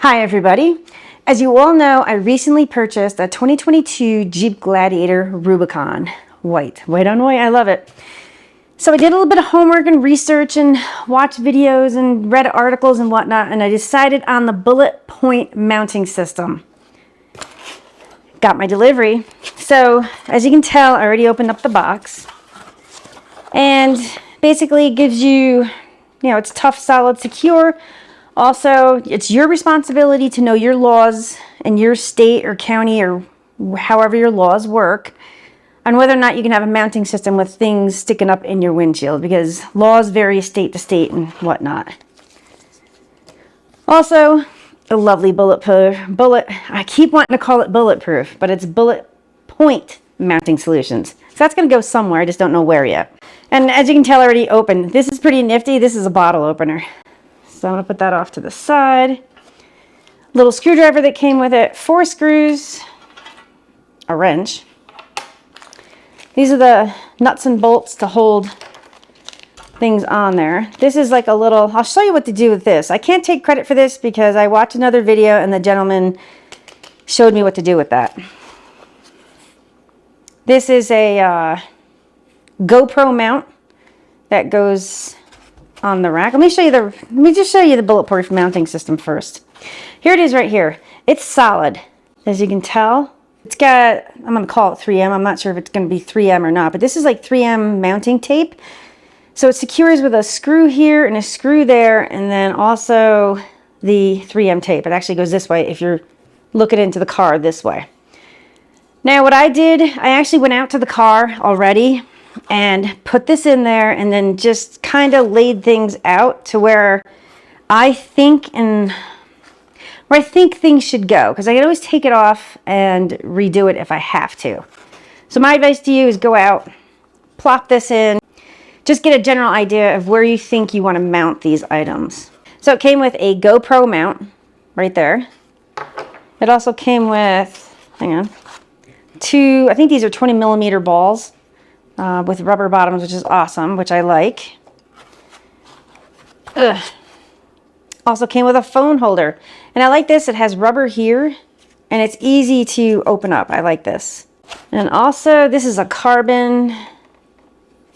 Hi everybody. As you all know, I recently purchased a 2022 Jeep Gladiator Rubicon. White on white, I love it. So I did a little bit of homework and research and watched videos and read articles and whatnot, and I decided on the Bulletpoint mounting system. Got my delivery. So as you can tell, I already opened up the box. And basically it gives you, it's tough, solid, secure. Also, it's your responsibility to know your laws in your state or county or however your laws work on whether or not you can have a mounting system with things sticking up in your windshield, because laws vary state to state and whatnot. Also, a lovely I keep wanting to call it bulletproof, but it's Bulletpoint mounting solutions. So that's going to go somewhere, I just don't know where yet. And as you can tell, already opened. This is pretty nifty. This is a bottle opener. So I'm going to put that off to the side. Little screwdriver that came with it, 4 screws, a wrench. These are the nuts and bolts to hold things on there. This is like a little, I'll show you what to do with this. I can't take credit for this because I watched another video and the gentleman showed me what to do with that. This is a GoPro mount that goes on the rack. Let me just show you the bulletproof mounting system first. Here it is right here. It's solid, as you can tell. It's got, I'm going to call it 3M. I'm not sure if it's going to be 3M or not, but this is like 3M mounting tape. So it secures with a screw here and a screw there, and then also the 3M tape. It actually goes this way if you're looking into the car this way. Now what I did, I actually went out to the car already and put this in there and then just kind of laid things out to where I think things should go, because I can always take it off and redo it if I have to. So my advice to you is go out, plop this in, just get a general idea of where you think you want to mount these items. So it came with a GoPro mount right there. It also came with, hang on, 2, I think these are 20mm balls. With rubber bottoms, which is awesome, which I like. Also came with a phone holder. And I like this. It has rubber here, and it's easy to open up. I like this. And also, this is a carbon.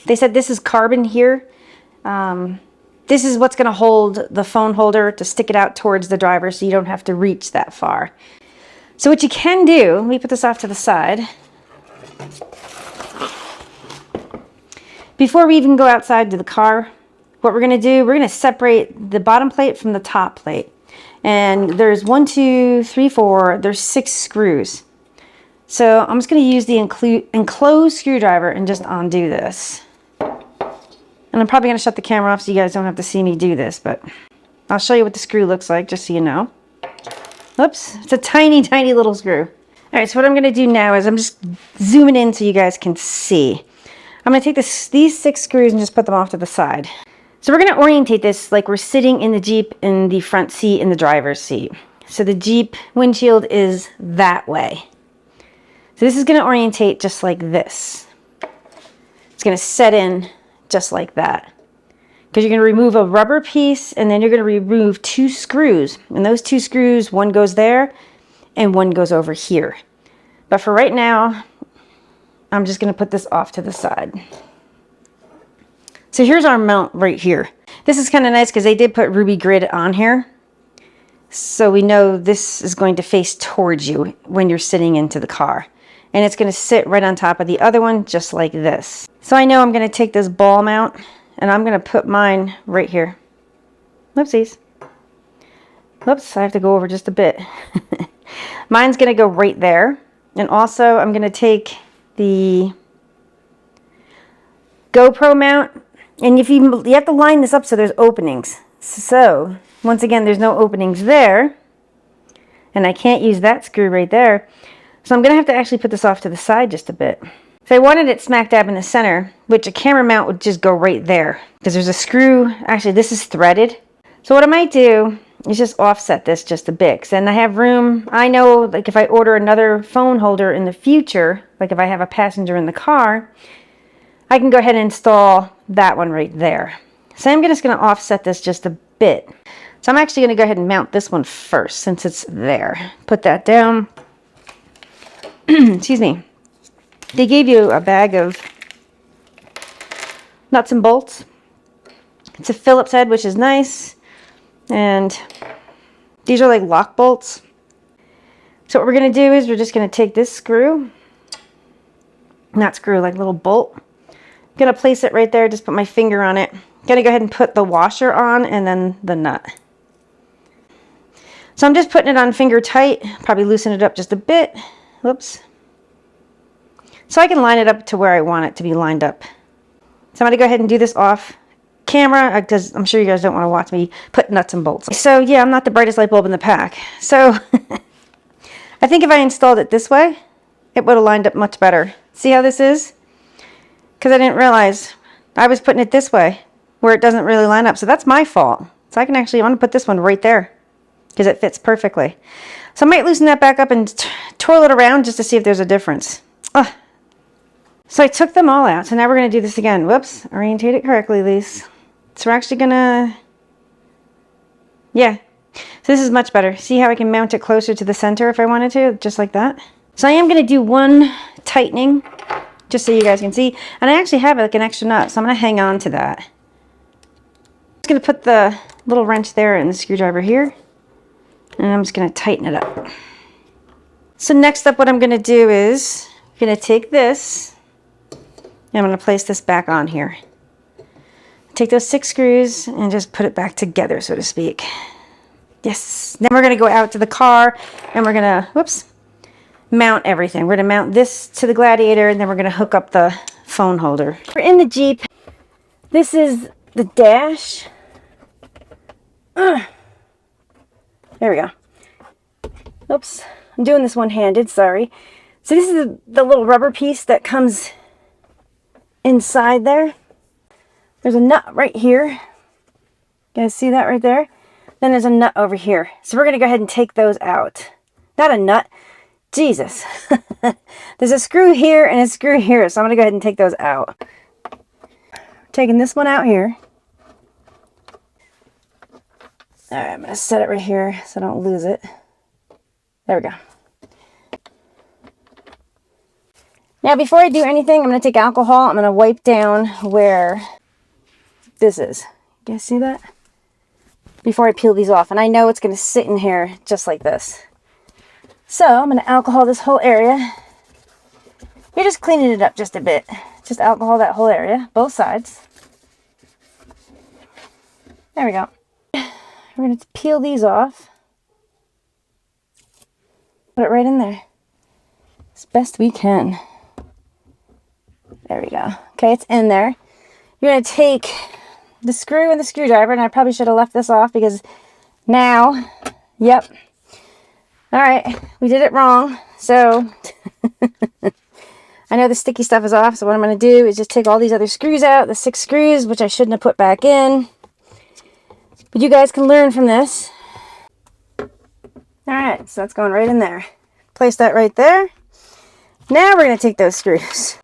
They said this is carbon here. This is what's going to hold the phone holder to stick it out towards the driver so you don't have to reach that far. So what you can do, let me put this off to the side. Before we even go outside to the car, what we're going to do, we're going to separate the bottom plate from the top plate. And there's 1, 2, 3, 4, there's 6 screws. So I'm just going to use the enclosed screwdriver and just undo this. And I'm probably going to shut the camera off so you guys don't have to see me do this, but I'll show you what the screw looks like just so you know. Oops, it's a tiny, tiny little screw. All right, so what I'm going to do now is I'm just zooming in so you guys can see. I'm going to take these 6 screws and just put them off to the side. So we're going to orientate this like we're sitting in the Jeep in the front seat in the driver's seat. So the Jeep windshield is that way. So this is going to orientate just like this. It's going to set in just like that. Because you're going to remove a rubber piece and then you're going to remove 2 screws. And those 2 screws, one goes there and one goes over here. But for right now, I'm just going to put this off to the side. So here's our mount right here. This is kind of nice because they did put ruby grid on here. So we know this is going to face towards you when you're sitting into the car. And it's going to sit right on top of the other one just like this. So I know I'm going to take this ball mount and I'm going to put mine right here. Whoopsies. Whoops, I have to go over just a bit. Mine's going to go right there. And also I'm going to take the GoPro mount, and if you have to line this up so there's openings. So once again, there's no openings there, and I can't use that screw right there. So I'm gonna have to actually put this off to the side just a bit. If I wanted it smack dab in the center, which a camera mount would just go right there, because there's a screw. Actually, this is threaded. So what I might do is just offset this just a bit, because then I have room. I know, like, if I order another phone holder in the future, like if I have a passenger in the car, I can go ahead and install that one right there. So I'm just going to offset this just a bit. So I'm actually going to go ahead and mount this one first since it's there. Put that down. Excuse me. They gave you a bag of nuts and bolts. It's a Phillips head, which is nice. And these are like lock bolts. So what we're going to do is we're just going to take this screw, not screw, like little bolt. Going to place it right there, just put my finger on it. Going to go ahead and put the washer on and then the nut. So I'm just putting it on finger tight, probably loosen it up just a bit. Whoops. So I can line it up to where I want it to be lined up. So I'm going to go ahead and do this off camera because I'm sure you guys don't want to watch me put nuts and bolts. So yeah, I'm not the brightest light bulb in the pack. So I think if I installed it this way, it would have lined up much better. See how this is? Because I didn't realize I was putting it this way where it doesn't really line up. So that's my fault. So I can actually, I want to put this one right there because it fits perfectly. So I might loosen that back up and twirl it around just to see if there's a difference. Ugh. So I took them all out. So now we're going to do this again. Whoops. Orientate it correctly, Lise. So we're actually going to, yeah. So this is much better. See how I can mount it closer to the center if I wanted to, just like that. So I am going to do one tightening just so you guys can see. And I actually have like an extra nut, so I'm going to hang on to that. I'm just going to put the little wrench there and the screwdriver here. And I'm just going to tighten it up. So next up what I'm going to do is I'm going to take this and I'm going to place this back on here. Take those 6 screws and just put it back together, so to speak. Yes. Then we're going to go out to the car and we're going to, whoops, mount everything. We're going to mount this to the Gladiator and then we're going to hook up the phone holder. We're in the Jeep. This is the dash. There we go. Oops. I'm doing this one-handed, sorry. So this is the little rubber piece that comes inside there. There's a nut right here. You guys see that right there? Then there's a nut over here. So we're going to go ahead and take those out. Not a nut. Jesus. There's a screw here and a screw here. So I'm going to go ahead and take those out. Taking this one out here. All right, I'm going to set it right here so I don't lose it. There we go. Now before I do anything, I'm going to take alcohol. I'm going to wipe down where this is. You guys see that? Before I peel these off. And I know it's going to sit in here just like this. So I'm going to alcohol this whole area. You're just cleaning it up just a bit. Just alcohol that whole area, both sides. There we go. We're going to peel these off. Put it right in there. As best we can. There we go. Okay, it's in there. You're going to take the screw and the screwdriver, and I probably should have left this off because now, yep. All right, we did it wrong. So I know the sticky stuff is off, so what I'm going to do is just take all these other screws out, the 6 screws, which I shouldn't have put back in. But you guys can learn from this. All right, so that's going right in there. Place that right there. Now we're going to take those screws.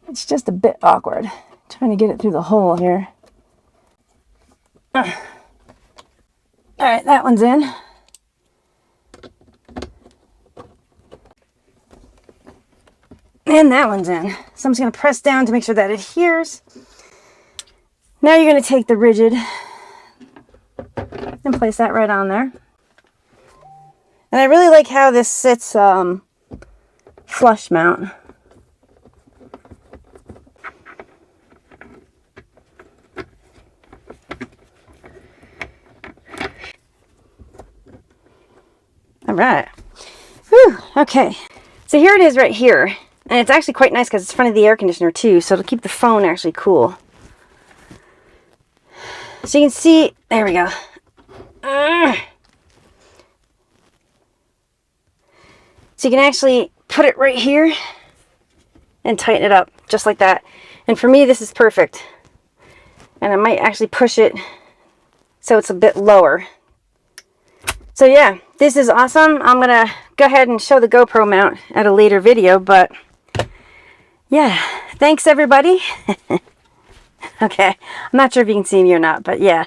It's just a bit awkward. Trying to get it through the hole here. All right, that one's in. And that one's in. So I'm just going to press down to make sure that it adheres. Now you're going to take the rigid and place that right on there. And I really like how this sits flush mount. All right. Whew, okay. So here it is right here. And it's actually quite nice because it's in front of the air conditioner too. So it'll keep the phone actually cool. So you can see, there we go. So you can actually put it right here and tighten it up just like that. And for me, this is perfect. And I might actually push it so it's a bit lower. So yeah, this is awesome. I'm going to go ahead and show the GoPro mount at a later video, but yeah, thanks everybody. Okay, I'm not sure if you can see me or not, but yeah.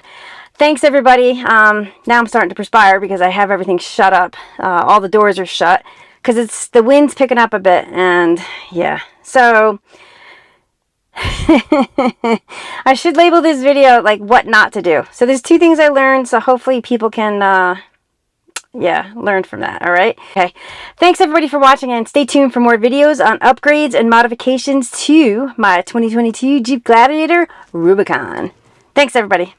Thanks, everybody. Now I'm starting to perspire because I have everything shut up. All the doors are shut because the wind's picking up a bit, and yeah. So I should label this video like what not to do. So there's 2 things I learned, so hopefully people can yeah, learn from that. All right. Okay. Thanks everybody for watching, and stay tuned for more videos on upgrades and modifications to my 2022 Jeep Gladiator Rubicon. Thanks everybody.